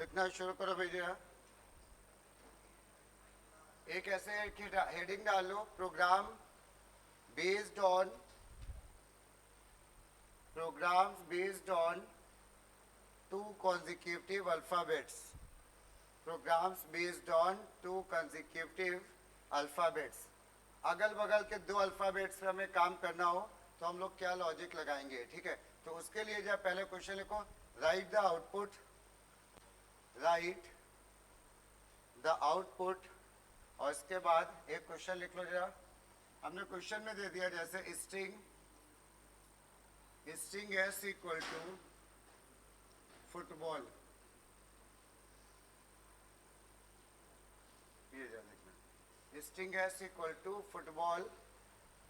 लिखना शुरू करो भैया। एक ऐसे हेडिंग डाल लो, based on programs based on two consecutive alphabets. Programs based on two consecutive alphabets. अगल बगल के दो अल्फाबेट्स पे हमें काम करना हो तो हम लोग क्या लॉजिक लगाएंगे, ठीक है। तो उसके लिए जब पहले क्वेश्चन लिखो, राइट द आउटपुट और इसके बाद एक क्वेश्चन लिख लो जरा। हमने क्वेश्चन में दे दिया जैसे string s equal to football, ये जान लिखना, string s equal to football.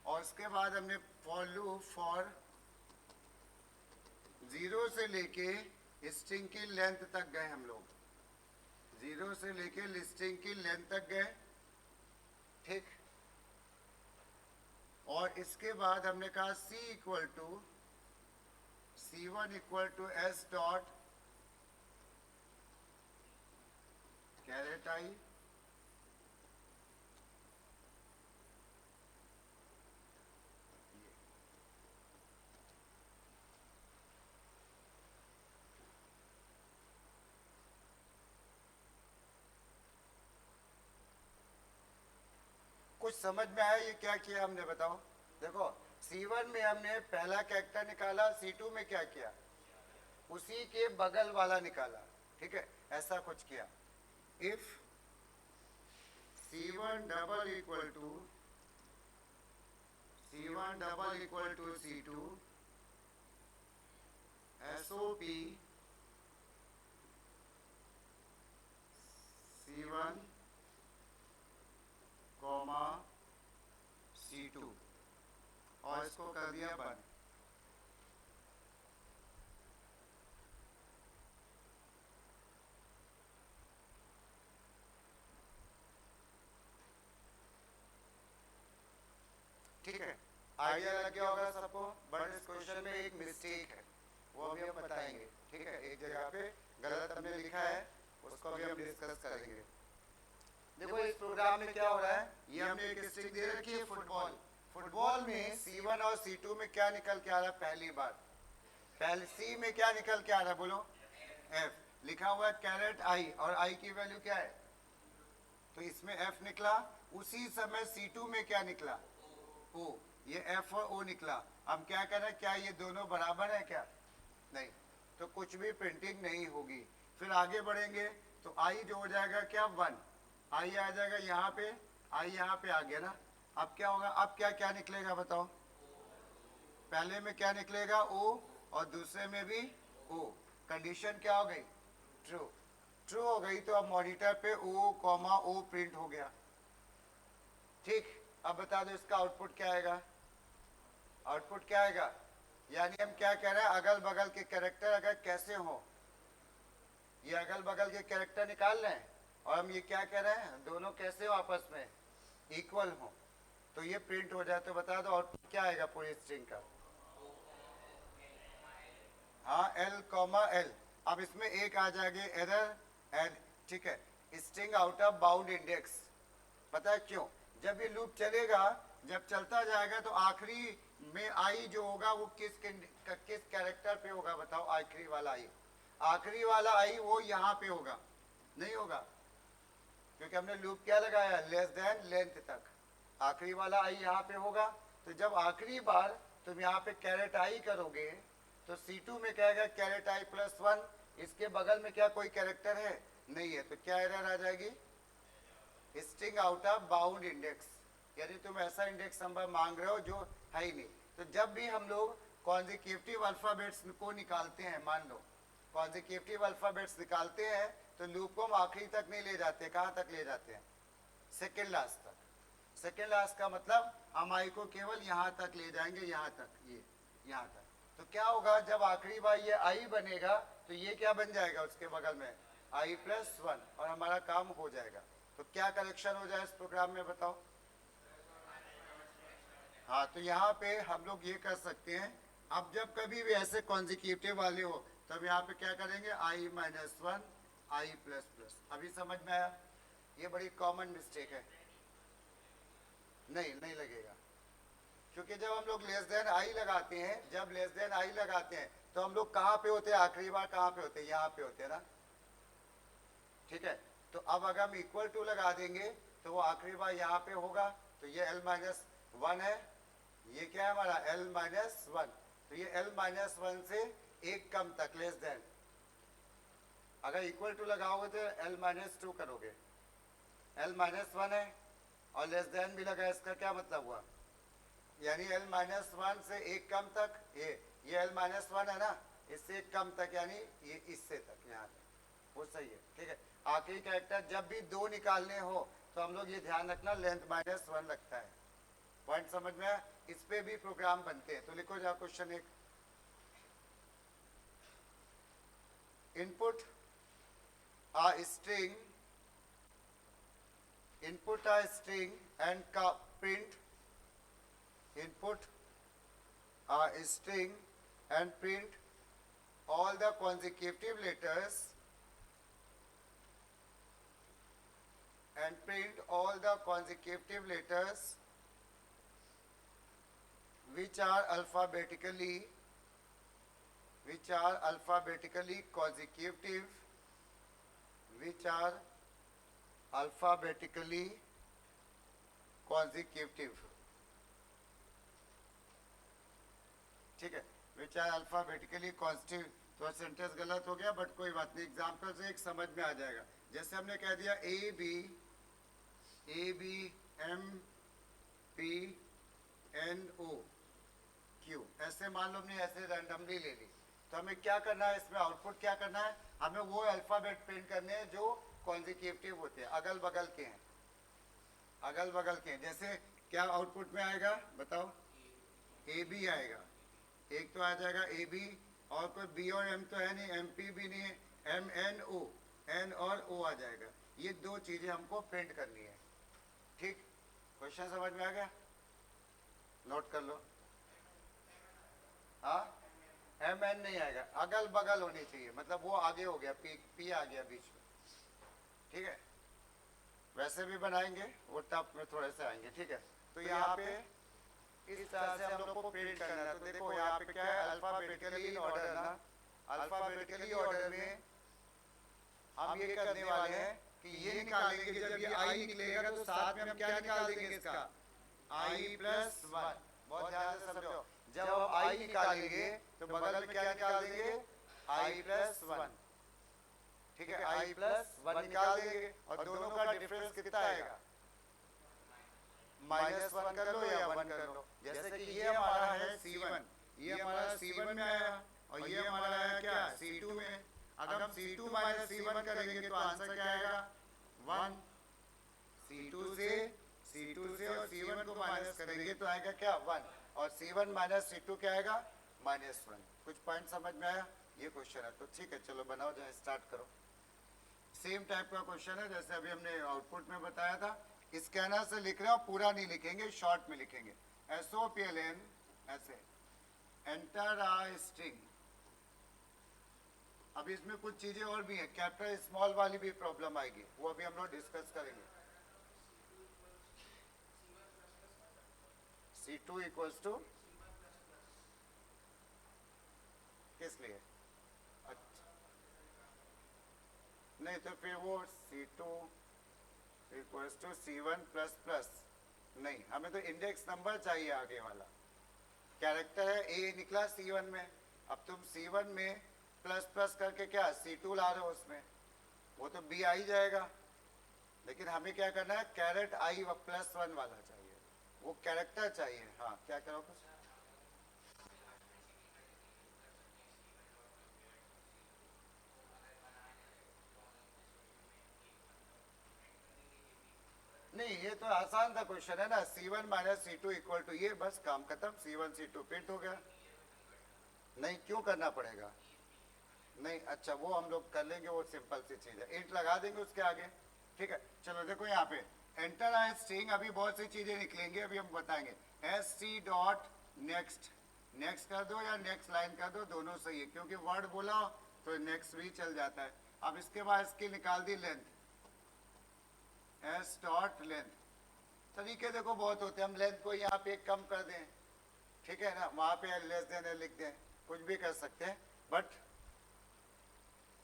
और उसके बाद हमने फॉर लूप फॉर 0 से लेके स्ट्रिंग की लेंथ तक गए हम लोग, 0 से लेके स्ट्रिंग की लेंथ तक गए, ठीक। और इसके बाद हमने कहा C1 equal to S dot caret I, कुछ समझ में आया ये क्या किया हमने, बताओ। देखो C1 में हमने पहला कैरेक्टर निकाला, C2 में क्या किया, उसी के बगल वाला निकाला, ठीक है, ऐसा कुछ किया। If C1 double equal to C2 SOP C1 comma C2 और इसको कर दिया बंद। ठीक है, आइडिया लग गया होगा सबको। बट इस क्वेश्चन में एक मिस्टेक है, वो अभी हम बताएंगे, ठीक है। एक जगह पे गलत हमने लिखा है, उसको अभी हम डिस्कस करेंगे। देखो इस प्रोग्राम में क्या हो रहा है, ये हमने एक स्ट्रिंग दे रखी है फुटबॉल। फुटबॉल में C1 और C2 में क्या निकल के आ रहा है, पहली बार पहले C में क्या निकल के आ रहा है, बोलो F। लिखा हुआ है कैरेट आई और आई की वैल्यू क्या है, तो इसमें F निकला। उसी समय C2 में क्या निकला, O। ये F और O निकला। हम क्या कर रहे हैं, क्या ये दोनों बराबर है क्या, नहीं, तो कुछ भी प्रिंटिंग नहीं होगी। फिर आगे बढ़ेंगे तो आई जो हो जाएगा क्या 1, आई आ जाएगा यहाँ पे, आई यहाँ पे आ गया ना। अब क्या होगा, अब क्या क्या निकलेगा बताओ, पहले में क्या निकलेगा O और दूसरे में भी O। कंडीशन क्या हो गई, ट्रू हो गई। तो अब मॉनिटर पे O कॉमा O प्रिंट हो गया, ठीक। अब बता दो इसका आउटपुट क्या आएगा, आउटपुट क्या आएगा, यानी हम क्या कह रहे हैं, अगल बगल के कैरेक्टर अगर कैसे हो, ये अगल बगल के कैरेक्टर निकाल रहे हैं और हम ये क्या कह रहे हैं, दोनों कैसे हो आपस में, इक्वल हो, तो ये प्रिंट हो जाए। तो बता दो आउटपुट क्या आएगा पूरी स्ट्रिंग का, हाँ L कॉमा L। अब इसमें एक आ जाएगी एरर एड, ठीक है, string out of bound index. पता है क्यों, जब ये लूप चलेगा, जब चलता जाएगा तो आखिरी में आई जो होगा वो किस कैरेक्टर पे होगा, बताओ, आखिरी वाला आई, आखिरी वाला आई वो यहाँ पे होगा, नहीं होगा, क्योंकि हमने लूप क्या लगाया, लेस देन लेंथ तक, आखिरी वाला आई यहाँ पे होगा। तो जब आखिरी बार तुम यहाँ पे कैरेट आई करोगे तो C2 में क्या आएगा, कैरेट आई प्लस 1। इसके बगल में क्या कोई कैरेक्टर है, नहीं है, तो क्या एरर आ जाएगी, string out of bound index, यानी तुम ऐसा इंडेक्स नंबर मांग रहे हो जो है ही नहीं। तो जब भी हम लोग कॉन्जिक्यूटिव अल्फाबेट्स को निकालते हैं, मान लो कॉन्जिक्यूटिव अल्फाबेट्स निकालते हैं, तो लूप को हम आखिरी तक नहीं ले जाते, कहाँ तक ले जाते हैं, सेकेंड लास्ट तक। सेकेंड लास्ट का मतलब हम आई को केवल यहाँ तक ले जाएंगे, यहाँ तक, ये यहाँ तक। तो क्या होगा, जब आखिरी बार ये आई बनेगा तो ये क्या बन जाएगा उसके बगल में, आई प्लस 1, और हमारा काम हो जाएगा। तो क्या करेक्शन हो जाए इस प्रोग्राम में, बताओ। हाँ, तो यहाँ पे हम लोग ये कर सकते हैं, अब जब कभी भी ऐसे कॉन्जिक्यूटिव वाले हो तब यहाँ पे क्या करेंगे, आई माइनस 1 आई प्लस प्लस। अभी समझ में आया? ये बड़ी कॉमन मिस्टेक है। नहीं नहीं लगेगा, क्योंकि जब हम लोग लेस देन आई लगाते हैं, जब लेस देन आई लगाते हैं तो हम लोग कहाँ पे होते हैं? आखिरी बार कहाँ पे होते हैं? यहाँ पे होते हैं ना, ठीक है। तो अब अगर हम इक्वल टू लगा देंगे तो वो आखिरी बार यहाँ पे होगा, तो ये l माइनस वन है, ये क्या है हमारा l माइनस वन। तो ये l माइनस वन से एक कम तक लेस देन। अगर इक्वल टू लगाओगे तो l माइनस टू करोगे, l माइनस वन है और लेस देन भी लगा, इसका क्या मतलब हुआ? यानी l माइनस वन से एक कम तक, ये l माइनस वन है ना, इससे एक कम तक, यानी ये इससे तक यहाँ तक, वो सही है, ठीक है। आखिरी कैरेक्टर जब भी दो निकालने हो तो हम लोग ये ध्यान रखना लेंथ माइनस वन लगता है। पॉइंट समझ में आया? इस पे भी प्रोग्राम बनते हैं, तो लिखो जाओ क्वेश्चन एक। Input a string, input a string and print, input a string and print all the consecutive letters, and print all the consecutive letters which are alphabetically consecutive, which are alphabetically consecutive, ठीक है, which are alphabetically consecutive। तो sentence गलत हो गया, but कोई बात नहीं, example से एक समझ में आ जाएगा। जैसे हमने कह दिया A B M P N O Q, ऐसे मान लो हमने ऐसे रैंडमली ले ली, तो हमें क्या करना है? इसमें आउटपुट क्या करना है? हमें वो अल्फाबेट प्रिंट करने हैं जो कॉन्जिक्यूटिव होते हैं, अगल बगल के हैं, अगल बगल के हैं। जैसे क्या आउटपुट में आएगा बताओ? ए बी आएगा, एक तो आ जाएगा ए बी, और कोई बी और एम तो है नहीं, एम पी भी नहीं है, एम एन ओ, एन और ओ आ जाएगा। ये दो चीजें हमको प्रिंट करनी है, ठीक। क्वेश्चन समझ में आ गया? नोट कर लो। हाँ, एम एन नहीं आएगा, अगल बगल होनी चाहिए, मतलब वो आगे हो गया, पी पी आ गया बीच में, ठीक है। वैसे भी बनाएंगे, वो टप में थोड़े से आएंगे, ठीक है। तो यहाँ पे इस तरह से हम लोग को प्रिंट करना है। तो देखो यहाँ पे क्या है? अल्फाबेटिकली ऑर्डर ना, अल्फाबेटिकली ऑर्डर में हम ये करने वाले हैं कि ये निकालेंगे, जब ये आई निकलेगा तो साथ में हम क्या निकाल देंगे? इसका आई प्लस वन। बहुत ध्यान से समझो, जब हम आई निकालेंगे तो बगल में क्या निकाल देंगे? आई प्लस वन, ठीक है, आई प्लस वन निकाल देंगे, और दोनों का डिफरेंस कितना आएगा? माइनस वन कर लो या वन कर लो। जैसे कि ये हमारा है C1, ये हमारा C1 में आया, और ये हमारा आया क्या? C2 में। अगर हम C2 माइनस C1 करेंगे तो आंसर क्या आएगा? 1। C2 से और C1 को माइनस करेंगे तो आएगा क्या? 1। और C1 माइनस C2 क्या आएगा? -1। कुछ पॉइंट समझ में आया? ये क्वेश्चन है, तो ठीक है, चलो बनाओ, जाए स्टार्ट करो। सेम टाइप का क्वेश्चन है जैसे अभी हमने आउटपुट में बताया था। स्कैनर से लिख रहे हो, पूरा नहीं लिखेंगे, शॉर्ट में लिखेंगे। SOPLN ऐसे, एंटर अ स्ट्रिंग। अब इसमें कुछ चीजें और भी है, कैपिटल स्मॉल वाली भी प्रॉब्लम आएगी, वो अभी हम लोग डिस्कस करेंगे। C2 इक्वल्स टू किस लिए? अच्छा, नहीं तो फिर वो C2 equals to C1 plus plus, नहीं, हमें तो इंडेक्स नंबर चाहिए आगे वाला। कैरेक्टर है A निकला C1 में, अब तुम C1 में प्लस प्लस करके क्या C2 ला रहे हो उसमें, वो तो B आ ही जाएगा। लेकिन हमें क्या करना है? कैरेट आई प्लस वन वाला चाहिए, वो कैरेक्टर चाहिए। हाँ, क्या करो कुछ? नहीं, ये तो आसान था क्वेश्चन है ना, C1 minus C2 equal to, ये बस काम खत्म, C1 C2 प्रिंट हो गया। नहीं, क्यों करना पड़ेगा? नहीं, अच्छा, वो हम लोग कर लेंगे, वो सिंपल सी चीज है, इंट लगा देंगे उसके आगे, ठीक है। चलो देखो यहाँ पे एंटर आए स्ट्रिंग, अभी बहुत सी चीजें निकलेंगी, अभी हम बताएंगे। SC डॉट नेक्स्ट, नेक्स्ट कर दो या नेक्स्ट लाइन कर दो, दोनों सही है, क्योंकि वर्ड बोला तो नेक्स्ट भी चल जाता है। अब इसके बाद इसकी निकाल the length, S dot length. तरीके देखो बहुत होते हैं, हम लेंथ को यहाँ पे कम कर दें, ठीक है ना, वहां पे लेस देन लिख दें, कुछ भी कर सकते हैं। बट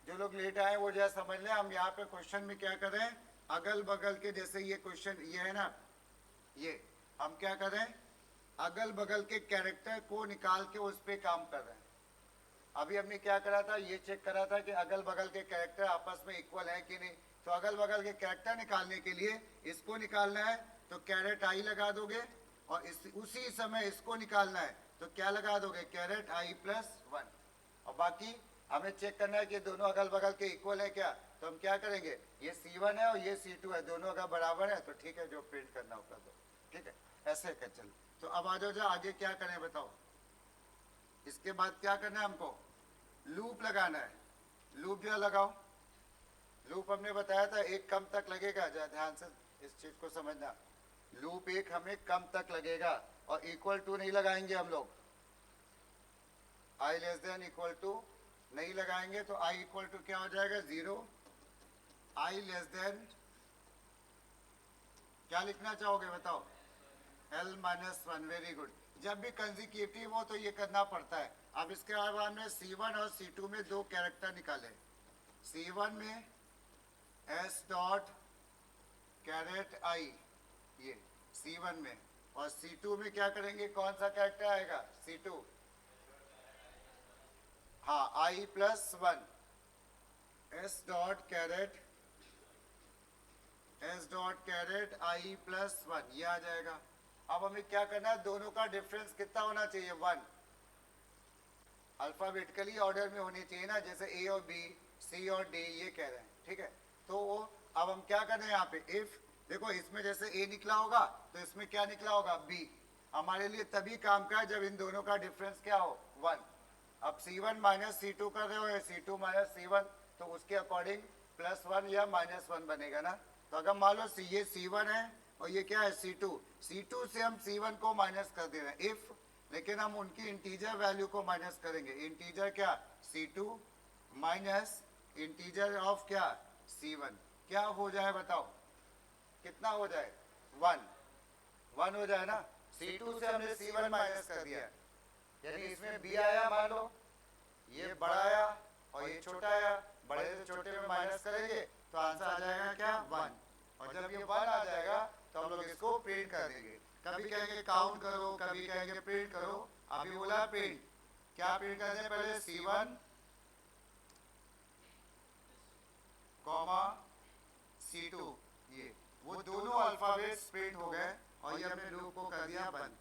जो लोग लेट आए वो जरा समझ लें, हम यहाँ पे क्वेश्चन में क्या कर रहे हैं, अगल बगल के, जैसे ये क्वेश्चन ये है ना, ये हम क्या कर रहे हैं, अगल बगल के कैरेक्टर को निकाल के उस पर काम कर रहे हैं। अभी हमने क्या करा था, ये चेक करा था कि अगल बगल के कैरेक्टर आपस में इक्वल है कि नहीं। तो अगल बगल के कैरेक्टर निकालने के लिए इसको निकालना है तो कैरेट आई लगा दोगे, और उसी समय इसको निकालना है तो क्या लगा दोगे, कैरेट आई प्लस 1। और बाकी हमें चेक करना है कि दोनों अगल बगल के इक्वल है क्या, तो हम क्या करेंगे, ये C1 है और ये C2 है, दोनों अगर बराबर है तो ठीक है, जो प्रिंट करना हो कर दो, ठीक है, ऐसे कर चलो। तो अब आ जाओ, आगे क्या करें बताओ। इसके बाद क्या करना है हमको, लूप लगाना है। लूप जो लगाओ, लूप हमने बताया था एक कम तक लगेगा, जरा ध्यान से इस चीज को समझना। लूप एक हमें कम तक लगेगा और इक्वल टू नहीं लगाएंगे हम लोग, आई लेस देन इक्वल टू नहीं लगाएंगे, तो आई इक्वल टू क्या हो जाएगा, 0। आई लेस देन क्या लिखना चाहोगे बताओ, L माइनस 1, वेरी गुड। जब भी कंसेक्यूटिव हो तो ये करना पड़ता है। अब इसके बाद हमने C1 और C2 में दो कैरेक्टर निकाले। C1 में S डॉट कैरेट आई, ये C1 में, और C2 में क्या करेंगे, कौन सा कैरेक्टर आएगा, C2, हाँ, आई प्लस 1, S डॉट कैरेट आई प्लस 1, ये आ जाएगा। अब हमें क्या करना है, दोनों का डिफरेंस कितना होना चाहिए, 1। अल्फाबेटिकली ऑर्डर में होनी चाहिए ना, जैसे A और B, C और D, ये कह रहे हैं, ठीक है। तो अब हम क्या कर रहे हैं यहाँ पे, इफ देखो इसमें जैसे A निकला होगा तो इसमें क्या निकला होगा, B। हमारे लिए तभी काम का है जब इन दोनों का डिफरेंस क्या हो, 1। अब C1 माइनस C2 कर रहे हो या C2 माइनस C1, तो उसके अकॉर्डिंग प्लस 1 या माइनस 1 बनेगा ना। तो अगर मान लो ये C1 है और ये क्या है, C2 से हम C1 को माइनस कर दे रहे हैं, इफ, लेकिन हम उनकी इंटीजर वैल्यू को माइनस करेंगे। इंटीजर क्या, C2 माइनस इंटीजर ऑफ क्या, C1, क्या हो जाए बताओ, कितना हो जाए, 1 हो जाए ना। C2 से हमने C1 माइनस कर दिया, यानी इसमें B आया, मान लो ये बड़ा आया और ये छोटा आया, बड़े से छोटे में माइनस करेंगे तो आंसर आ जाएगा क्या, 1। और जब ये 1 आ जाएगा तो हम लोग इसको प्रिंट कर देंगे। कभी कहेंगे काउंट करो, कभी कहेंगे प्रिंट करो। अभी बोला प्रिंट, क्या प्रिंट करते हैं, पहले C1 कॉमा C2, ये वो दोनों अल्फाबेट्स प्रिंट हो गए और ये हमने लूप को कर दिया बंद।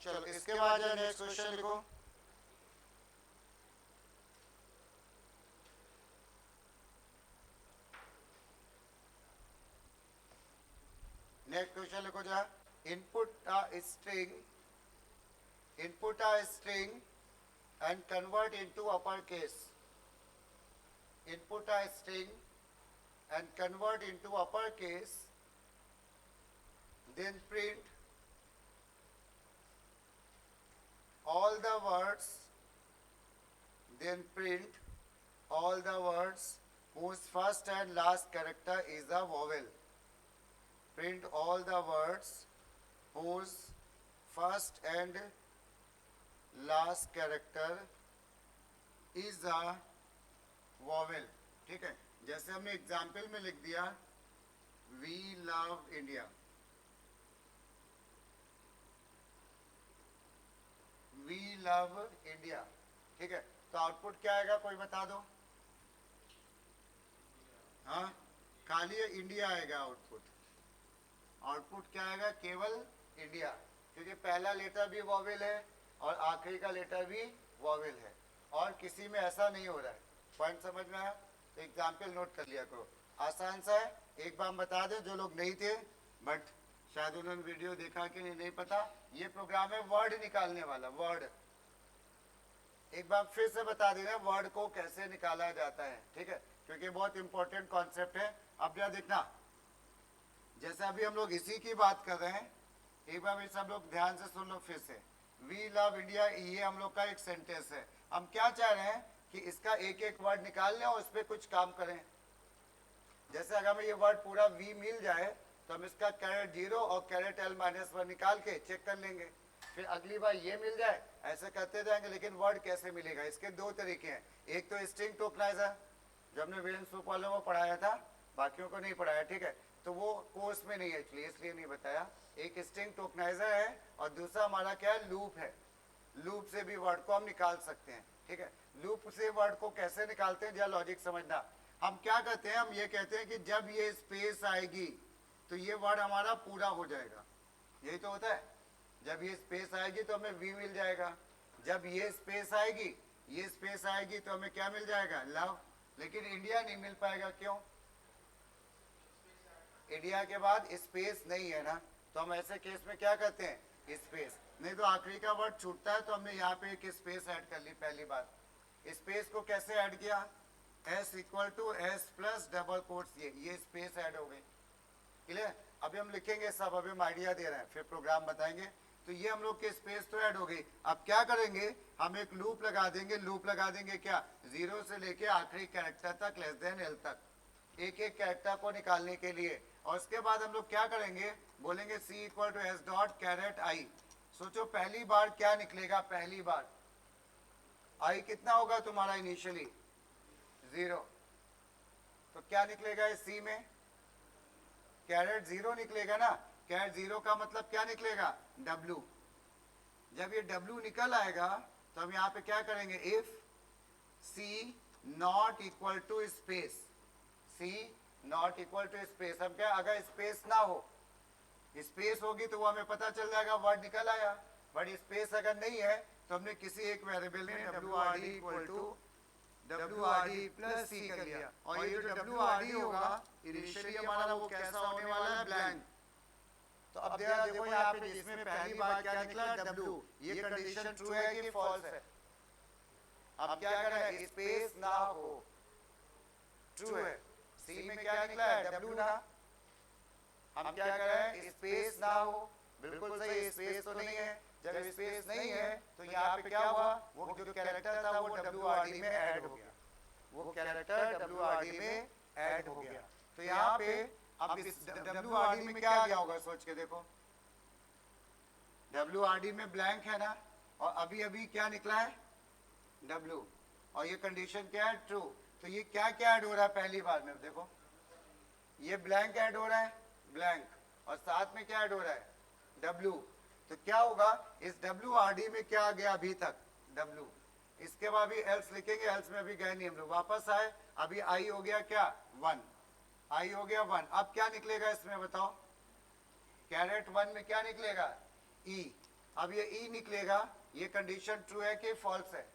चलो इसके बाद नेक्स्ट क्वेश्चन लिखो। नेक्स्ट क्वेश्चन लिखो जा, input a string and convert into uppercase. Input a string and convert into uppercase, then print all the words, whose first and last character is a vowel. Print all the words whose first and last character is a vowel, ठीक है। जैसे हमने example में लिख दिया, we love India, we love India, ठीक है। तो आउटपुट क्या आएगा, कोई बता दो, हाँ, खाली इंडिया आएगा आउटपुट क्या आएगा, केवल इंडिया, क्योंकि पहला लेटर भी वॉवेल है और आखिरी का लेटर भी वॉवेल है, और किसी में ऐसा नहीं हो रहा है। पॉइंट समझ में आया, तो एग्जाम्पल नोट कर लिया करो, आसान सा है। एक बार बता दे जो लोग नहीं थे, बट शायद उन्होंने वीडियो देखा कि नहीं पता। ये प्रोग्राम है वर्ड निकालने वाला, वर्ड। एक बार फिर से बता दे रहे हैं वर्ड को कैसे निकाला जाता है, ठीक है, क्योंकि बहुत इंपॉर्टेंट कॉन्सेप्ट है। अब क्या देखना, जैसे अभी हम लोग इसी की बात कर रहे हैं, एक बार भी सब लोग ध्यान से सुन लो फिर से। वी लव इंडिया, ये हम लोग का एक सेंटेंस है। हम क्या चाह रहे हैं कि इसका एक एक वर्ड निकाल लें और उस पर कुछ काम करें। जैसे अगर हमें ये वर्ड पूरा वी मिल जाए तो हम इसका कैरेट 0 और कैरेट L-1 निकाल के चेक कर लेंगे। फिर अगली बार ये मिल जाए, ऐसे करते जाएंगे। लेकिन वर्ड कैसे मिलेगा, इसके दो तरीके हैं। एक तो स्ट्रिंग टोकनाइजर, जो हमने वीरेंद्र सूप वालों को पढ़ाया था, बाकियों को नहीं पढ़ाया, ठीक है, तो वो कोर्स में नहीं है इसलिए नहीं बताया। एक स्ट्रिंग टोकनाइजर है और दूसरा हमारा क्या है, लूप है। लूप से भी वर्ड को हम निकाल सकते हैं, ठीक है। लूप से वर्ड को कैसे निकालते हैं, जरा लॉजिक समझना। हम क्या कहते हैं, हम ये कहते हैं कि जब ये स्पेस आएगी तो ये वर्ड हमारा पूरा हो जाएगा। यही तो होता है, जब ये स्पेस आएगी तो हमें वी मिल जाएगा। जब ये स्पेस आएगी, ये स्पेस आएगी तो हमें क्या मिल जाएगा, लव। लेकिन इंडिया नहीं मिल पाएगा, क्यों? इंडिया के बाद स्पेस नहीं है ना, तो हम ऐसे केस में क्या करते हैं, स्पेस। नहीं तो आखिरी का वर्ड छूटता है तो हमने यहाँ पे एक स्पेस ऐड कर ली पहली बार। स्पेस को कैसे ऐड किया, S equal to S plus double quotes, ये स्पेस ऐड हो गई। क्लियर? अभी हम लिखेंगे सब, अभी हम आइडिया दे रहे हैं, फिर प्रोग्राम बताएंगे। तो ये हम लोग के स्पेस तो ऐड हो गई। अब क्या करेंगे, हम एक लूप लगा देंगे। लूप लगा देंगे क्या, 0 से लेके आखिरी कैरेक्टर तक, लेस देन L तक, एक एक कैरेक्टर को निकालने के लिए। और उसके बाद हम लोग क्या करेंगे, बोलेंगे C equal to S dot caret I। सोचो पहली बार क्या निकलेगा, पहली बार I कितना होगा तुम्हारा इनिशियली, 0। तो क्या निकलेगा इस C में, कैरेट 0 निकलेगा ना। कैरेट 0 का मतलब क्या निकलेगा, W। जब ये W निकल आएगा तो हम यहाँ पे क्या करेंगे, if C not equal to space, C not equal to space. हम क्या, अगर स्पेस ना हो, स्पेस होगी तो वो हमें पता चल जाएगा वर्ड निकल आया। बट स्पेस अगर नहीं है तो हमने किसी एक वेरिएबल में WRD equal to WRD plus C कर लिया। और ये जो WRD होगा इनिशियली हमारा वो कैसा होने वाला है, ब्लैंक। तो अब देखो यहाँ पे इसमें पहली बार क्या निकला, W। ये कंडीशन ट्रू है कि फॉल्स है। अब क्या करें, स्पेस ना हो, ट्रू है। C में क्या निकला है, W ना। हम क्या करें, स्पेस ना हो, बिल्कुल सही, स्पेस तो नहीं है। जब स्पेस नहीं है तो यहाँ पे क्या हुआ, वो जो कैरेक्टर था वो WRD में ऐड हो गया, वो कैरेक्टर WRD में ऐड हो गया। तो यहाँ पे अब इस WRD में क्या आ गया होगा, सोच के देखो। WRD में ब्लैंक है ना, और अभी अभी क्या निकला है, W, और ये कंडीशन क्या है, ट्रू। तो ये क्या क्या ऐड हो रहा है पहली बार में, देखो ये ब्लैंक ऐड हो रहा है, ब्लैंक, और साथ में क्या ऐड हो रहा है, W। तो क्या होगा, इस WRD में क्या आ गया अभी तक, W। इसके बाद भी एल्स लिखेंगे, एल्स में अभी गए नहीं हम लोग, वापस आए। अभी I हो गया क्या, 1, I हो गया 1। अब क्या निकलेगा इसमें बताओ, कैरेट 1 में क्या निकलेगा, E। अब ये E निकलेगा, ये कंडीशन ट्रू है कि फॉल्स है,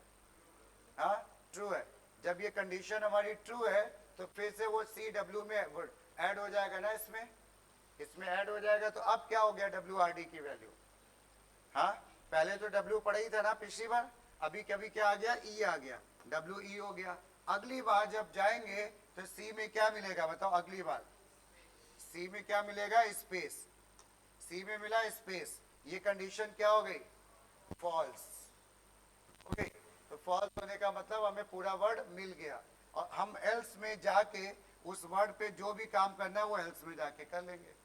हाँ ट्रू है। जब ये कंडीशन हमारी ट्रू है तो फिर से वो CW में ऐड हो जाएगा ना, इसमें ऐड हो जाएगा। तो अब क्या हो गया WRD की वैल्यू, हाँ पहले तो W पड़ा ही था ना पिछली बार, अभी कभी क्या आ गया, E आ गया, WE हो गया। अगली बार जब जाएंगे तो C में क्या मिलेगा बताओ, अगली बार C में क्या मिलेगा, स्पेस। C में मिला स्पेस, ये कंडीशन क्या हो गई, फॉल्स। ओके, तो फॉल्स होने का मतलब हमें पूरा वर्ड मिल गया, और हम एल्स में जाके उस वर्ड पे जो भी काम करना है वो एल्स में जाके कर लेंगे।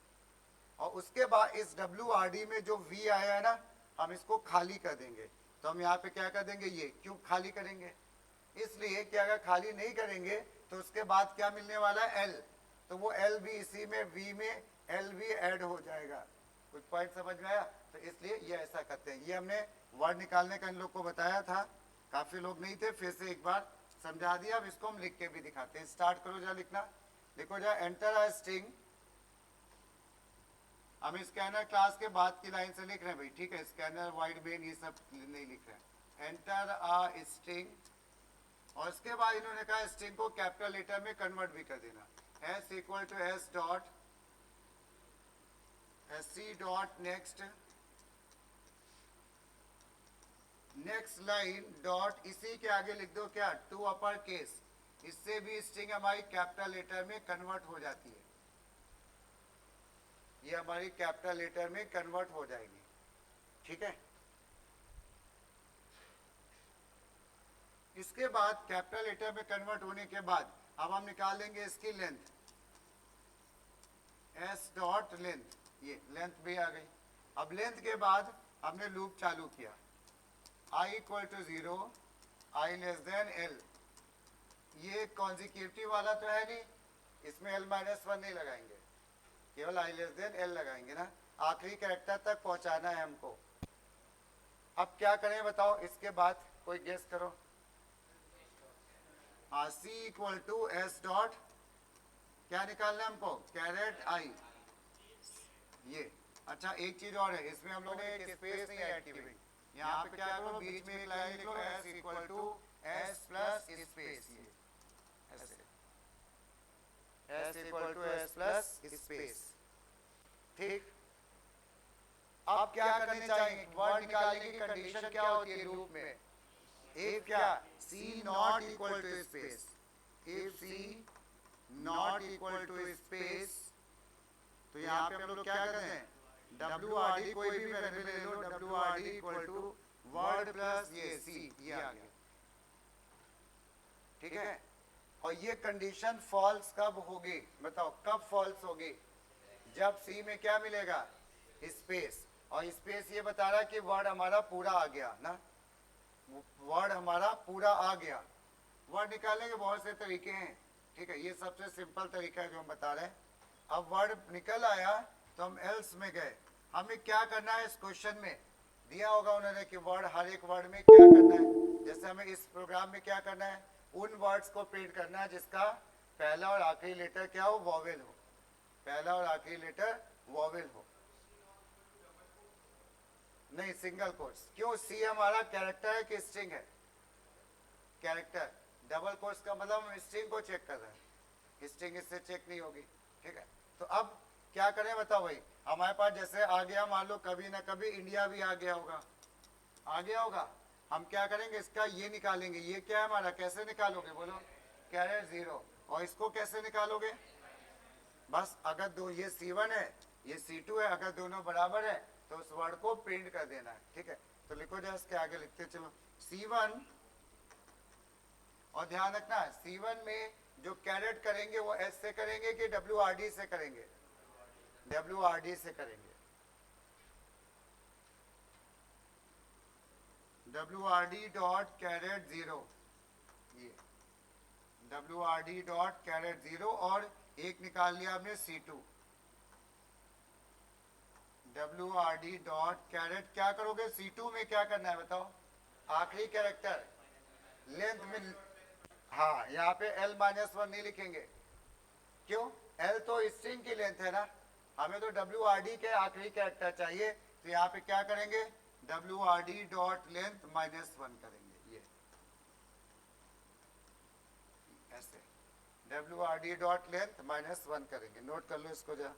और उसके बाद इस WRD में जो V आया है ना, हम इसको खाली कर देंगे। तो हम यहाँ पे क्या कर देंगे, ये क्यों खाली करेंगे, इसलिए कि अगर खाली नहीं करेंगे तो उसके बाद क्या मिलने वाला है, L। तो वो L भी इसी में V में L भी ऐड हो जाएगा। कुछ पॉइंट समझ में आया? तो इसलिए ये ऐसा करते हैं। ये हमने वर्ड निकालने का इन लोग को बताया था, काफी लोग नहीं थे, फिर से एक बार समझा दिया। अब इसको हम लिख के भी दिखाते हैं। स्टार्ट करो, जा लिखना, लिखो जा, एंटर अ स्ट्रिंग। हम स्कैनर क्लास के बाद की लाइन से लिख रहे हैं भाई, ठीक है, स्कैनर वाइड बेन ये सब नहीं लिख रहे हैं। एंटर अ स्ट्रिंग, और इसके बाद इन्होंने कहा स्ट्रिंग को कैपिटल लेटर में कन्वर्ट भी कर देना। S equal to S dot SC dot next line dot, इसी के आगे लिख दो क्या, टू अपर केस। इससे भी स्ट्रिंग हमारी कैपिटल लेटर में कन्वर्ट हो जाती है, ये हमारी कैपिटल लेटर में कन्वर्ट हो जाएगी, ठीक है। इसके बाद कैपिटल लेटर में कन्वर्ट होने के बाद अब हम निकाल लेंगे इसकी लेंथ, एस डॉट लेंथ, ये लेंथ भी आ गई। अब लेंथ के बाद हमने लूप चालू किया, i equal to 0, i less than l। ये कॉन्जिक्यूटिव वाला तो है नहीं, इसमें l माइनस 1 नहीं लगाएंगे, केवल i लेस देन l लगाएंगे ना, आखिरी कैरेक्टर तक पहुंचाना है हमको। अब क्या करें बताओ, इसके बाद कोई गेस करो। c equal to s dot, क्या निकालना है हमको, कैरेट i, ये। अच्छा एक चीज और है, इसमें हम लोगों ने एक स्पेस नहीं ऐड की हुई, यहाँ पे क्या करो, बीच में एक लाइन लिखो, s equal to s plus space, ये ऐसे, s equal to s plus space, ठीक। अब क्या करने चाहेंगे, वर्ड निकालने की कंडीशन क्या होती है लूप में, इफ क्या, c not equal to space, if c not equal to space, तो यहाँ पे हम लोग क्या करते हैं, WRD कोई भी वेरिएबल ले लो, WRD equal to word plus ये c, ये आ गया, ठीक है। और ये कंडीशन फॉल्स कब होगी बताओ, कब फॉल्स होगी, जब c में क्या मिलेगा, स्पेस, और स्पेस ये बता रहा है कि वर्ड हमारा पूरा आ गया ना, वर्ड हमारा पूरा आ गया। वर्ड निकालने के बहुत से तरीके हैं, ठीक है, ये सबसे सिंपल तरीका है जो हम बता रहे हैं। अब वर्ड निकल आया तो हम एल्स में गए, हमें क्या करना है, इस क्वेश्चन में दिया होगा उन्होंने कि वर्ड, हर एक वर्ड में क्या करना है। जैसे हमें इस प्रोग्राम में क्या करना है, उन वर्ड्स को प्रिंट करना है जिसका पहला और आखिरी लेटर क्या हो, वॉवेल हो, पहला और आखिरी लेटर वॉवेल हो, नहीं सिंगल कोट्स। क्यों, सी हमारा कैरेक्टर है कि स्ट्रिंग है, कैरेक्टर। डबल कोट्स का मतलब हम स्ट्रिंग को चेक कर रहे हैं, स्ट्रिंग इससे चेक नहीं होगी, ठीक है। तो अब क्या करें बताओ भाई, हमारे पास जैसे आ गया, मान लो कभी ना कभी इंडिया भी आ गया होगा, आ गया होगा, हम क्या करेंगे, इसका ये निकालेंगे, ये क्या है हमारा, कैसे निकालोगे बोलो, कैरेट 0, और इसको कैसे निकालोगे, बस अगर दो, ये C1 है ये C2 है, अगर दोनों बराबर है तो उस वर्ड को प्रिंट कर देना है, ठीक है। तो लिखो जरा, इसके आगे लिखते चलो, C1, और ध्यान रखना C1 में जो कैरेट करेंगे वो S से करेंगे कि WRD से करेंगे, WRD से करेंगे, WRD डॉट कैरेट 0, ये WRD डॉट कैरेट 0, और एक निकाल लिया आपने C2, WRD डॉट कैरेट, क्या करोगे C2 में, क्या करना है बताओ, आखिरी कैरेक्टर लेंथ में, हाँ यहाँ पे L माइनस 1 नहीं लिखेंगे, क्यों, L तो स्ट्रिंग की लेंथ है ना, हमें तो WRD के आखिरी कैरेक्टर चाहिए, तो यहाँ पे क्या करेंगे, WRD डॉट लेंथ माइनस 1 करेंगे, ये ऐसे, WRD डॉट लेंथ माइनस 1 करेंगे, नोट कर लो इसको जरा।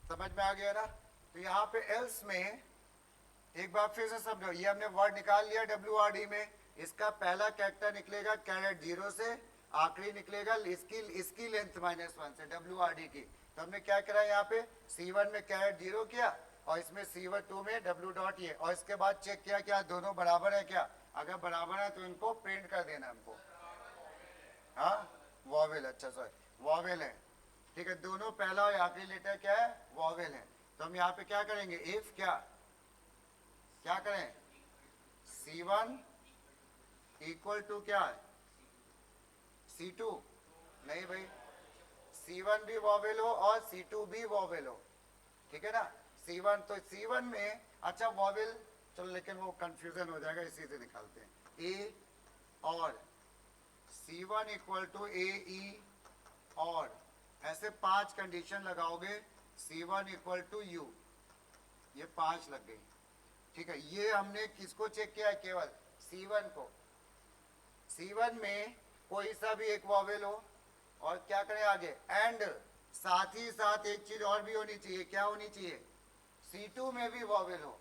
समझ में आ गया ना। तो यहाँ पे एल्स में एक बार फिर से समझो, ये हमने वर्ड निकाल लिया WRD में, इसका पहला कैरेक्टर निकलेगा कैरेट 0 से, आखिरी निकलेगा इसकी लेंथ माइनस 1 से, WRD की। तो हमने क्या करा यहाँ पे, C1 में कैरेट 0 किया, और इसमें C2 में W डॉट ये, और इसके बाद चेक किया क्या दोनों बराबर है क्या, अगर बराबर है तो इनको प्रिंट कर देना हमको, हाँ वॉवेल, अच्छा सॉरी वॉवेल है, ठीक है, दोनों पहला और आखिरी लेटर क्या है, वॉवेल है। तो हम यहाँ पे क्या करेंगे, इफ क्या करें, C1 इक्वल टू क्या है, C2, नहीं भाई, C1 भी वॉवेल हो और C2 भी वॉवेल हो, ठीक है ना। C1 तो C1 में, अच्छा वॉवेल, चलो लेकिन वो कंफ्यूजन हो जाएगा, इसी से निकालते हैं, ए और C1 इक्वल टू AE, और ऐसे 5 कंडीशन लगाओगे, C1 इक्वल टू U, ये 5 लग गई, ठीक है। ये हमने किसको चेक किया है, केवल C1 को, C1 में कोई सा भी एक वॉवेल हो, और क्या करें आगे, एंड साथ ही साथ एक चीज और भी होनी चाहिए, क्या होनी चाहिए, C2 में भी वॉवेल हो,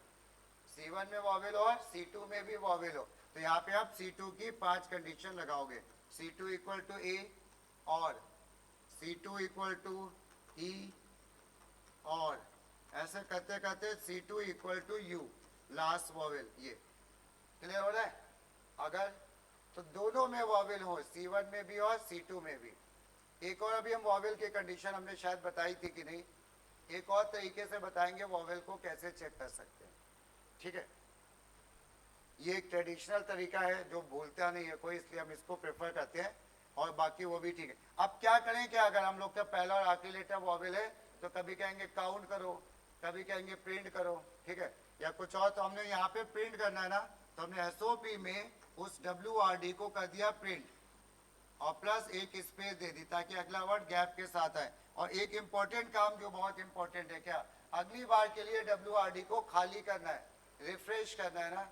C1 में वॉवेल हो और C2 में भी वॉवेल हो। तो यहाँ पे आप C2 की 5 कंडीशन लगाओगे, C2 इक्वल टू A और C2 इक्वल टू E, और ऐसे करते करते C2 equal to U, last vowel. ये क्लियर हो रहा है? अगर तो दोनों में वॉवेल हो, C1 में भी और C2 में भी। एक और अभी हम वॉवेल की कंडीशन हमने शायद बताई थी कि नहीं, एक और तरीके से बताएंगे वॉवेल को कैसे चेक कर सकते हैं, ठीक है। ये एक ट्रेडिशनल तरीका है जो भूलता नहीं है कोई, इसलिए हम इसको प्रेफर करते हैं, और बाकी वो भी ठीक है। अब क्या करें, क्या अगर हम लोग का पहला और आखिरी लेटर वॉवेल है तो कभी कहेंगे काउंट करो, कभी कहेंगे प्रिंट करो, ठीक है, या कुछ और। तो हमने यहाँ पे प्रिंट करना है ना, तो हमने SOP में उस WRD को कर दिया प्रिंट, और प्लस एक स्पेस दे दी ताकि अगला वर्ड गैप के साथ आए। और एक इंपॉर्टेंट काम जो बहुत इंपॉर्टेंट है, क्या, अगली बार के लिए WRD को खाली करना है, रिफ्रेश करना है ना,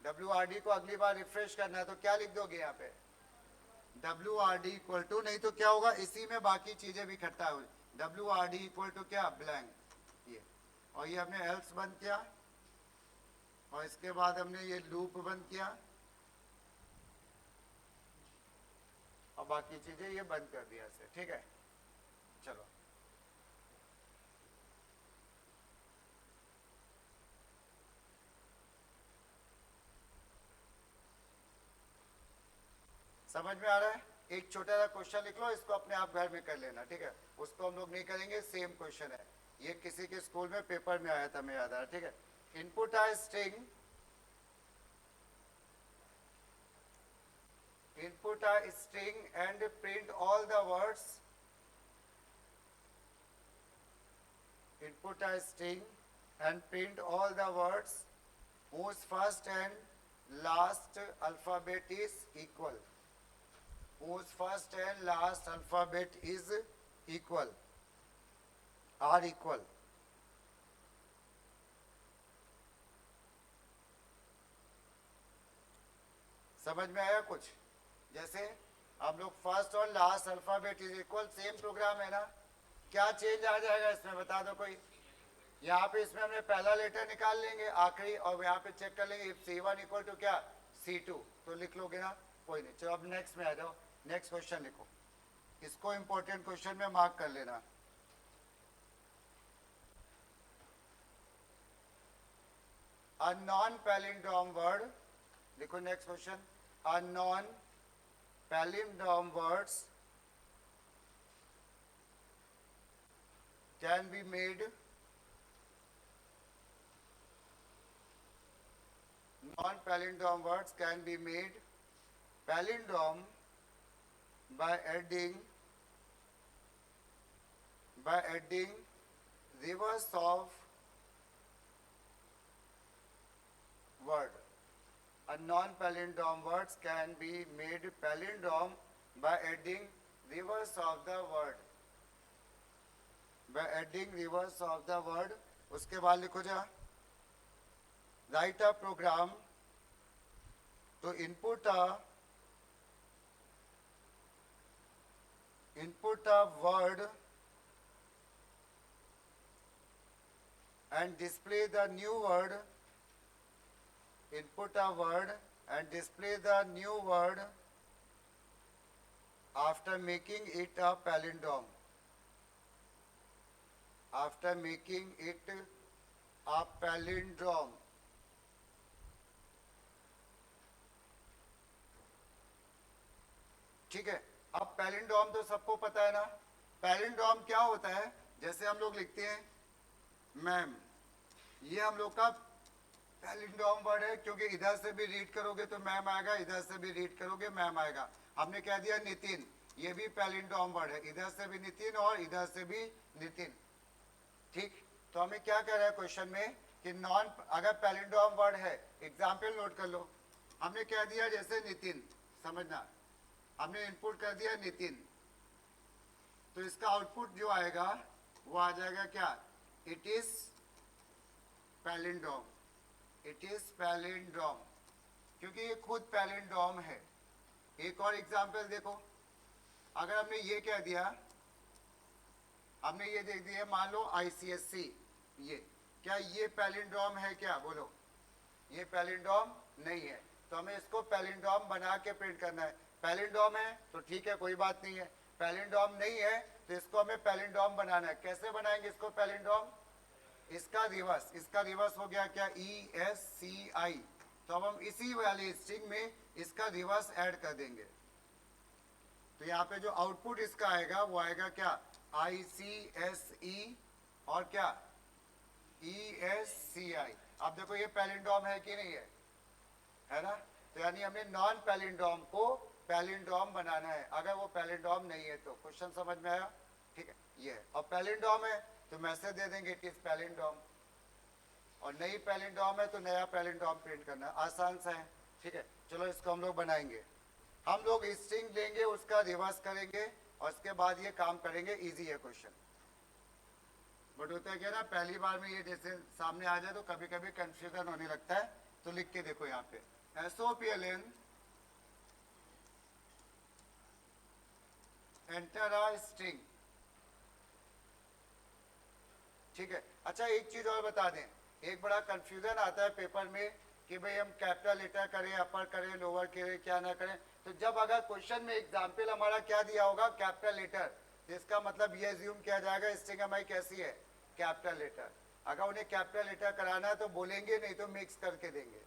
WRD को अगली बार रिफ्रेश करना है, तो क्या लिख दोगे यहाँ पे, WRD इक्वल टू, नहीं तो क्या होगा, इसी में बाकी चीजें भी इकट्ठा हो, WRD इक्वल टू क्या, ब्लैंक, ये, और ये हमने एल्स बंद किया, और इसके बाद हमने ये लूप बंद किया, और बाकी चीजें ये बंद कर दिया से, ठीक है। चलो समझ में आ रहा है? एक छोटा सा क्वेश्चन लिख लो, इसको अपने आप घर में कर लेना, ठीक है, उसको हम लोग नहीं करेंगे, सेम क्वेश्चन है, ये किसी के स्कूल में पेपर में आया था, मैं याद आ रहा, ठीक है। Input a string, input a string and print all the words, input a string and print all the words whose first and last alphabet is equal, whose first and last alphabet is equal, are equal। समझ में आया कुछ? जैसे हम लोग first और last alphabet is equal, same programme है ना, क्या चेंज आ जाएगा इसमें बता दो कोई। यहाँ पे इसमें हमने पहला लेटर निकाल लेंगे आखिरी, और यहाँ पे चेक कर लेंगे इफ C1 इक्वल टू क्या, C2, तो लिख लोगे ना, कोई नहीं। चलो अब नेक्स्ट में आ जाओ, नेक्स्ट क्वेश्चन लिखो, इसको इंपॉर्टेंट क्वेश्चन में मार्क कर लेना। अ नॉन पैलिंड्रोम वर्ड, देखो next question, a non palindrome words can be made, non-palindrome words can be made palindrome by adding reverse of word। A non-palindrome words can be made palindrome by adding reverse of the word, by adding reverse of the word। उसके बाद लिखो जा, write a program to input a word and display the new word, input a word and display the new word after making it a palindrome, after making it a palindrome। ठीक है, अब palindrome तो सबको पता है ना, palindrome क्या होता है, जैसे हम लोग लिखते हैं मैम, ये हम लोग का पैलिंड्रोम वर्ड है, क्योंकि इधर से भी रीड करोगे तो मैम आएगा, इधर से भी रीड करोगे मैम आएगा। हमने कह दिया नितिन, ये भी पैलिंड्रोम वर्ड है, इधर से भी नितिन और इधर से भी नितिन, ठीक। तो हमें क्या कह रहा है क्वेश्चन में कि नॉन, अगर पैलिंड्रोम वर्ड है, एग्जाम्पल नोट कर लो, हमने कह दिया जैसे नितिन, समझना, हमने इनपुट कर दिया नितिन, तो इसका आउटपुट जो आएगा वो आ जाएगा क्या, it is palindrome, it is palindrome. क्योंकि ये खुद पैलिंड्रोम है। एक और एग्जाम्पल देखो, अगर हमने ये कह दिया, हमने ये देख दिया मान लो ICSC, ये क्या ये पैलिंड्रोम है क्या, बोलो ये पैलिंड्रोम नहीं है, तो हमें इसको पैलिंड्रोम बना के प्रिंट करना है। पैलिंड्रोम है तो ठीक है, कोई बात नहीं है। पैलिंड्रोम नहीं है तो इसको हमें पैलिंड्रोम बनाना है। कैसे बनाएंगे इसको पैलिंड्रोम? इसका रिवर्स हो गया क्या, ESCI, तो अब हम इसी वाले स्ट्रिंग में इसका रिवर्स ऐड कर देंगे। तो यहाँ पे जो आउटपुट इसका आएगा वो आएगा क्या, ICSE और क्या ESCI। अब देखो ये पैलिंड्रोम है कि नहीं है ना? तो यानी हमने नॉन पैलिंड्रोम को पैलिंड्रोम बनाना है। अगर वो पैलिंड्रोम नहीं है तो, क्वेश्चन समझ में आया? ठीक है, ये है। और पैलिंड्रोम है तो मैसेज दे देंगे इट इज पैलिंड्रोम, और नई पैलिंड्रोम है तो नया पैलिंड्रोम प्रिंट करना, आसान सा है। ठीक है, चलो इसको हम लोग बनाएंगे। हम लोग स्ट्रिंग लेंगे, उसका रिवर्स करेंगे और उसके बाद ये काम करेंगे। इजी है क्वेश्चन, बट होता है क्या ना, पहली बार में ये जैसे सामने आ जाए तो कभी कभी कंफ्यूजन होने लगता है। तो लिख के देखो यहाँ पे SOPLN एंटर अ स्ट्रिंग। ठीक है, अच्छा एक चीज और बता दें, एक बड़ा कंफ्यूजन आता है पेपर में कि भाई हम कैपिटल लेटर करें, अपर करें, लोअर करें, क्या ना करें। तो जब अगर क्वेश्चन में एग्जाम्पल हमारा क्या दिया होगा, कैपिटल लेटर, तो इसका मतलब ये अज्यूम किया जाएगा स्ट्रिंग हमारी कैसी है, कैपिटल लेटर। अगर उन्हें कैपिटल लेटर कराना है तो बोलेंगे, नहीं तो मिक्स करके देंगे।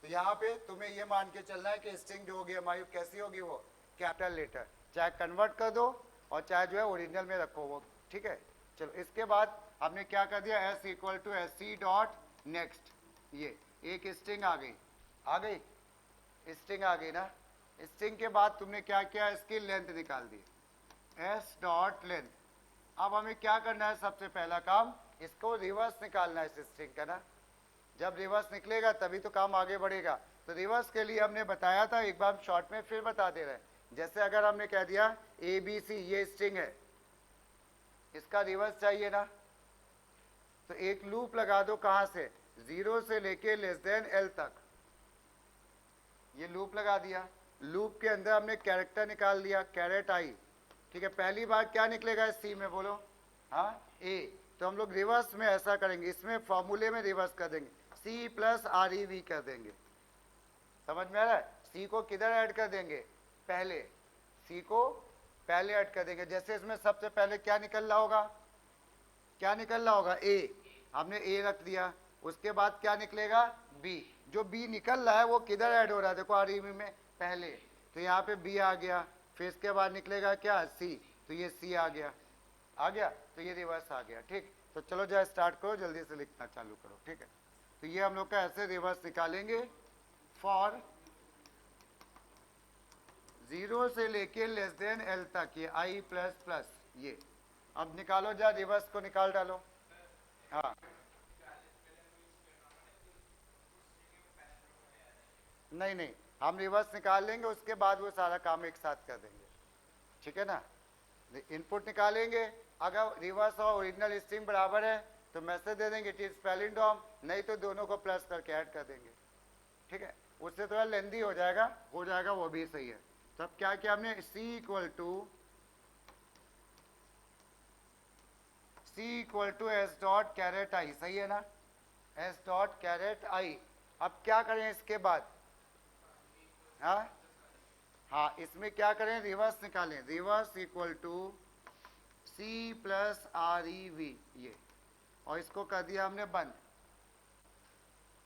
तो यहाँ पे तुम्हें ये मान के चलना है कि स्ट्रिंग जो होगी हमारी कैसी होगी, वो कैपिटल लेटर, चाहे कन्वर्ट कर दो और चाहे जो है ओरिजिनल में रखो वो। ठीक है, चलो इसके बाद हमने क्या कर दिया, S equal to SC dot next. ये एक स्ट्रिंग आ गई, स्ट्रिंग आ गई ना। स्ट्रिंग के बाद तुमने क्या किया, इसकी लेंथ निकाल दी, S डॉट लेंथ। अब हमें क्या करना है, सबसे पहला काम इसको रिवर्स निकालना है इस स्ट्रिंग का ना। जब रिवर्स निकलेगा तभी तो काम आगे बढ़ेगा। तो रिवर्स के लिए हमने बताया था, एक बार शॉर्ट में फिर बता दे रहे हैं। जैसे अगर हमने कह दिया ABC, ये स्ट्रिंग है, इसका रिवर्स चाहिए ना, तो एक लूप लगा दो, कहां से, 0 से लेके L तक। ये लूप लगा दिया, लूप के अंदर हमने कैरेक्टर निकाल दिया, कैरेट आई। ठीक है, पहली बार क्या निकलेगा C में, बोलो, हाँ A। तो हम लोग रिवर्स में ऐसा करेंगे, इसमें फॉर्मूले में रिवर्स कर देंगे, C प्लस REV कर देंगे। समझ में आ रहा है? C को किधर ऐड कर देंगे, पहले, C को पहले ऐड कर देंगे। जैसे इसमें सबसे पहले क्या निकल रहा होगा, A, हमने A रख दिया। उसके बाद क्या निकलेगा, B। जो B निकल रहा है वो किधर ऐड हो रहा है, देखो REV में पहले, तो यहाँ पे B आ गया। फिर इसके बाद निकलेगा क्या, C, तो ये C आ गया, तो ये रिवर्स आ गया। ठीक, तो चलो जाए स्टार्ट करो, जल्दी से लिखना चालू करो। ठीक है, तो ये हम लोग का ऐसे रिवर्स निकालेंगे, फॉर 0 से लेके L तक, ये I प्लस प्लस ये। अब निकालो, जा रिवर्स को निकाल डालो। हाँ, नहीं, हम रिवर्स निकाल लेंगे, उसके बाद वो सारा काम एक साथ कर देंगे। ठीक है ना, इनपुट निकालेंगे, अगर रिवर्स और ओरिजिनल स्ट्रिंग बराबर है तो मैसेज दे देंगे इट इज पैलिंड्रोम, नहीं तो दोनों को प्लस करके ऐड कर देंगे। ठीक है, उससे थोड़ा लेंदी हो जाएगा, वो भी सही है। तो अब क्या किया हमने, C equal to S dot caret I, सही है ना, S डॉट कैरेट आई। अब क्या करें इसके बाद, हाँ इसमें क्या करें, रिवर्स निकालें, reverse equal to C plus REV, ये, और इसको कर दिया हमने बंद।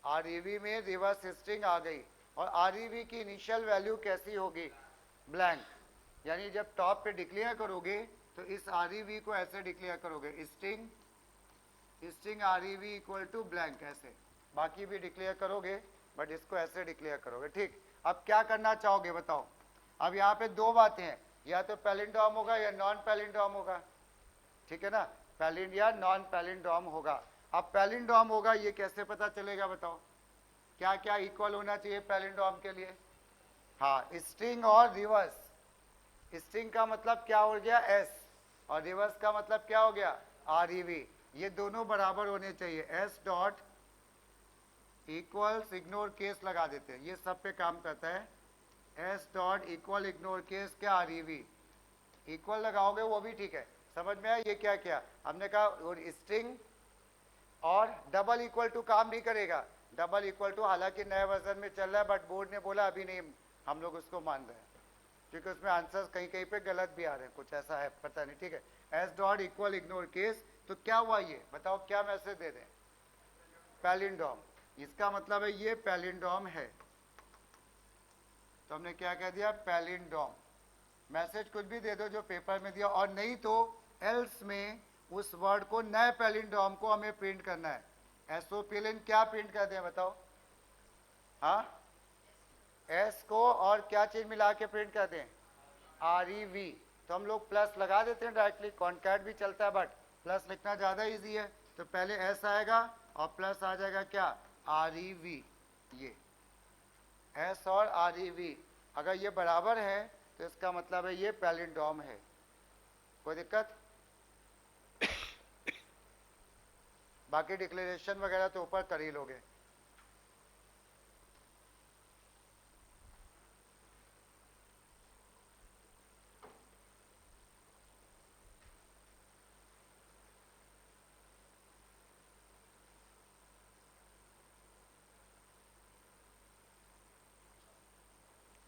REV में रिवर्स स्ट्रिंग आ गई, और REV की इनिशियल वैल्यू कैसी होगी, ब्लैंक। यानी जब टॉप पे डिक्लेयर करोगे तो इस REV को ऐसे डिक्लेयर करोगे, string REV equal to blank, ऐसे। बाकी भी डिक्लेयर करोगे, बट इसको ऐसे डिक्लेयर करोगे। ठीक, अब क्या करना चाहोगे बताओ। अब यहाँ पे दो बातें हैं, या तो पैलिंड्रोम होगा या नॉन पैलिंड्रोम होगा। ठीक है ना, पैलिंड या नॉन पैलिंड्रोम होगा। अब पैलिंड्रोम होगा ये कैसे पता चलेगा, बताओ, क्या क्या इक्वल होना चाहिए पैलिंड्रोम के लिए। हाँ, स्ट्रिंग और रिवर्स। स्ट्रिंग का मतलब क्या हो गया, S, और रिवर्स का मतलब क्या हो गया, REV। ये दोनों बराबर होने चाहिए, S dot equals ignore case लगा देते हैं, ये सब पे काम करता है। S dot equal ignore case क्या आरईवी, इक्वल लगाओगे वो भी ठीक है। समझ में आया ये क्या किया हमने कहा, और स्ट्रिंग और डबल इक्वल टू काम नहीं करेगा। डबल इक्वल टू हालांकि नए वर्जन में चल रहा है, बट बोर्ड ने बोला अभी नहीं हम लोग उसको मान रहे हैं, क्योंकि उसमें आंसर्स कहीं कहीं पे गलत भी आ रहे हैं, कुछ ऐसा है पता नहीं, ठीक है। S dot equal ignore case, तो क्या हुआ ये बताओ, क्या मैसेज दे दें, पैलिंड्रोम। इसका मतलब है ये पैलिंड्रोम है, तो हमने क्या कह दिया, पैलिंड्रोम। मैसेज कुछ भी दे दो जो पेपर में दिया, और नहीं तो एल्स में उस वर्ड को, नए पैलिंड्रोम को हमें प्रिंट करना है। एसओपीएलएन क्या प्रिंट कर दें बताओ, हाँ एस को और क्या चीज मिला के प्रिंट कर दें, आरईवी। तो हम लोग प्लस लगा देते हैं डायरेक्टली, कॉन्कैट भी चलता है बट प्लस लिखना ज़्यादा इजी है। तो पहले एस आएगा और प्लस आ जाएगा क्या, आरईवी। ये एस और आरईवी अगर ये बराबर है तो इसका मतलब है ये पैलिंड्रोम है। कोई दिक्कत? बाकी डिक्लेरेशन वगैरह तो ऊपर कर ही लोगे।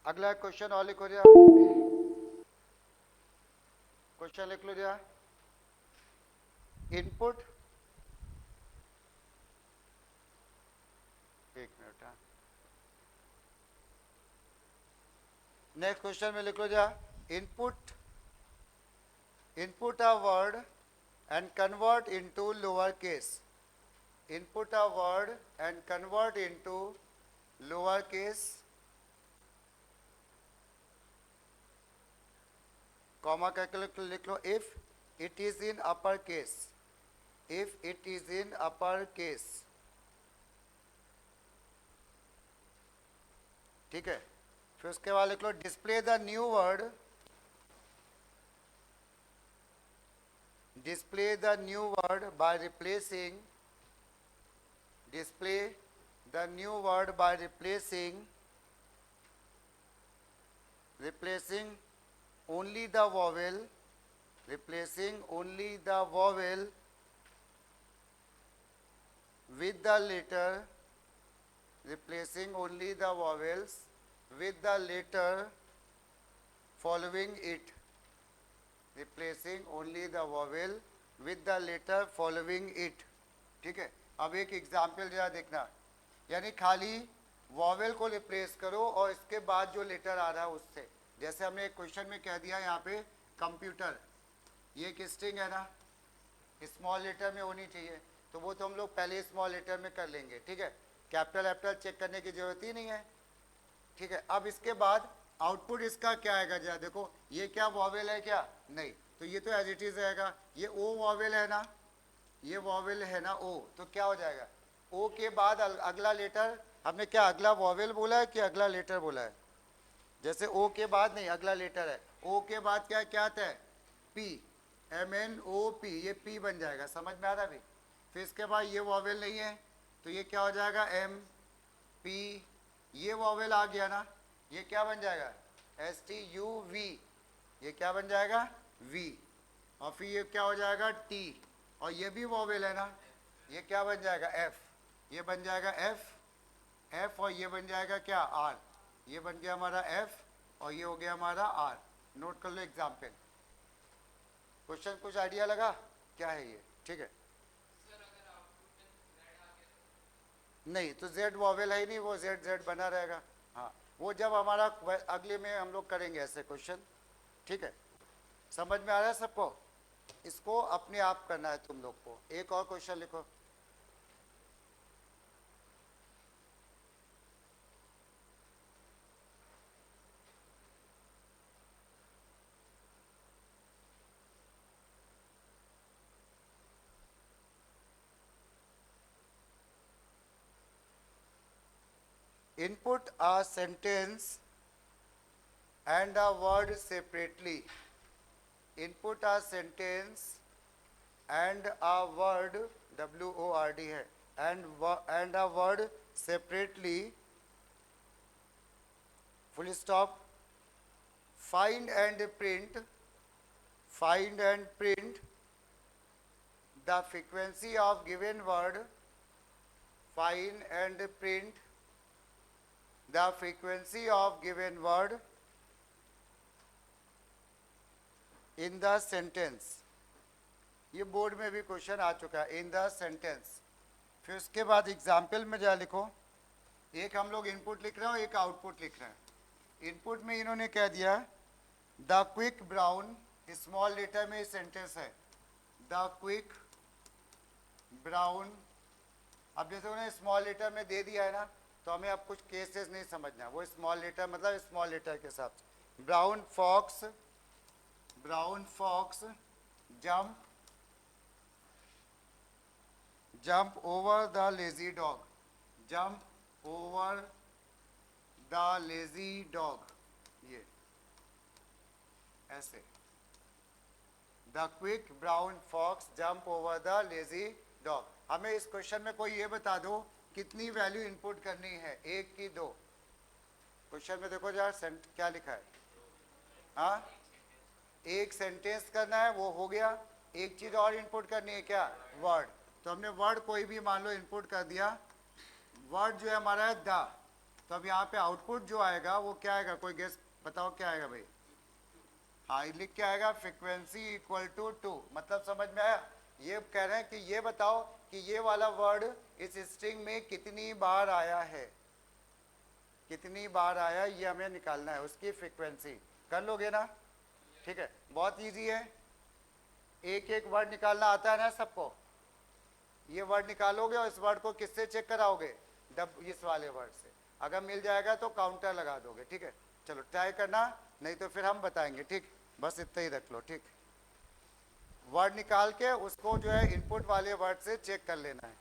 अगला क्वेश्चन और लिखो जरा, क्वेश्चन लिख लो जरा। इनपुट, एक मिनट, नेक्स्ट क्वेश्चन में लिख लो जरा। Input a word and convert into lower case. Input a word and convert into lower case, comma करके लिख लो, if it is in upper case, if it is in upper case, ठीक है। फिर उसके बाद लिख लो display the new word, display the new word by replacing, display the new word by replacing only the vowel, replacing only the vowel with the letter, replacing only the vowels with the letter following it, replacing only the vowel with the letter following it, ठीक है। अब एक example जरा देखना, यानी खाली vowel को replace करो और इसके बाद जो लेटर आ रहा है उससे, जैसे हमने एक क्वेश्चन में कह दिया यहाँ पे कंप्यूटर, ये एक स्ट्रिंग है ना, स्मॉल लेटर में होनी चाहिए, तो वो तो हम लोग पहले स्मॉल लेटर में कर लेंगे, ठीक है। कैपिटल एपिटल चेक करने की जरूरत ही नहीं है, ठीक है। अब इसके बाद आउटपुट इसका क्या आएगा जरा देखो, ये क्या वॉवेल है क्या, नहीं, तो ये तो एज इट इज रहेगा। ये ओ वॉवेल है ना, ये वॉवेल है ना ओ, तो क्या हो जाएगा, ओ के बाद अगला लेटर, हमने क्या अगला वॉवेल बोला है कि अगला लेटर बोला है, जैसे ओ के बाद नहीं अगला लेटर है, ओ के बाद क्या क्या आता है, पी, MNOP, ये पी बन जाएगा, समझ में आ रहा है? फिर इसके बाद ये वॉवेल नहीं है तो ये क्या हो जाएगा, MP, ये वॉवेल आ गया ना, ये क्या बन जाएगा, STUV, ये क्या बन जाएगा, V, और फिर ये क्या हो जाएगा, T, और ये भी वॉवेल है ना, ये क्या बन जाएगा, F, ये बन जाएगा F, और ये बन जाएगा क्या, R, ये बन गया हमारा F, और ये हो गया हमारा R। नोट कर लो एग्जाम्पल। क्वेश्चन कुछ आइडिया लगा क्या है ये, ठीक है। नहीं तो Z वॉवेल है ही नहीं, वो Z बना रहेगा, हाँ वो जब हमारा अगले में हम लोग करेंगे ऐसे क्वेश्चन, ठीक है। समझ में आ रहा है सबको? इसको अपने आप करना है तुम लोग को। एक और क्वेश्चन लिखो, input a sentence and a word separately. Input a sentence and a word, WORD है, and a word separately, full stop, find and print the frequency of given word, find and print the frequency of given word in the sentence. ये board में भी question आ चुका है, in the sentence. फिर उसके बाद example में जा लिखो, एक हम लोग इनपुट लिख रहे हैं, एक आउटपुट लिख रहे हैं। इनपुट में इन्होंने कह दिया the quick brown, small letter में सेंटेंस है द क्विक ब्राउन। अब जैसे उन्हें स्मॉल लेटर में दे दिया है ना, तो हमें अब कुछ केसेस नहीं समझना, वो स्मॉल लेटर मतलब स्मॉल लेटर के हिसाब से। Brown fox jump over the lazy dog, jump over the lazy dog, ये ऐसे। The quick brown fox jump over the lazy dog. हमें इस क्वेश्चन में कोई ये बता दो कितनी वैल्यू इनपुट करनी है, एक की दो? क्वेश्चन में देखो यार क्या लिखा है, हाँ एक सेंटेंस करना है, वो हो गया। एक चीज और इनपुट करनी है, क्या? वर्ड। तो हमने वर्ड कोई भी मान लो इनपुट कर दिया, वर्ड जो है हमारा है द। तो अब यहाँ पे आउटपुट जो आएगा वो क्या आएगा, कोई गेस बताओ क्या आएगा भाई? हाँ लिख के आएगा फ्रीक्वेंसी इक्वल टू 2। मतलब समझ में आया? ये कह रहे हैं कि ये बताओ कि ये वाला वर्ड इस स्ट्रिंग में कितनी बार आया है, कितनी बार आया, ये हमें निकालना है, उसकी फ्रीक्वेंसी। कर लोगे ना? ठीक है, बहुत इजी है। एक एक वर्ड निकालना आता है ना सबको? ये वर्ड निकालोगे और इस वर्ड को किससे चेक कराओगे? इस वाले वर्ड से। अगर मिल जाएगा तो काउंटर लगा दोगे, ठीक है? चलो ट्राई करना, नहीं तो फिर हम बताएंगे, ठीक? बस इतना ही रख लो, ठीक? वर्ड निकाल के उसको जो है इनपुट वाले वर्ड से चेक कर लेना है।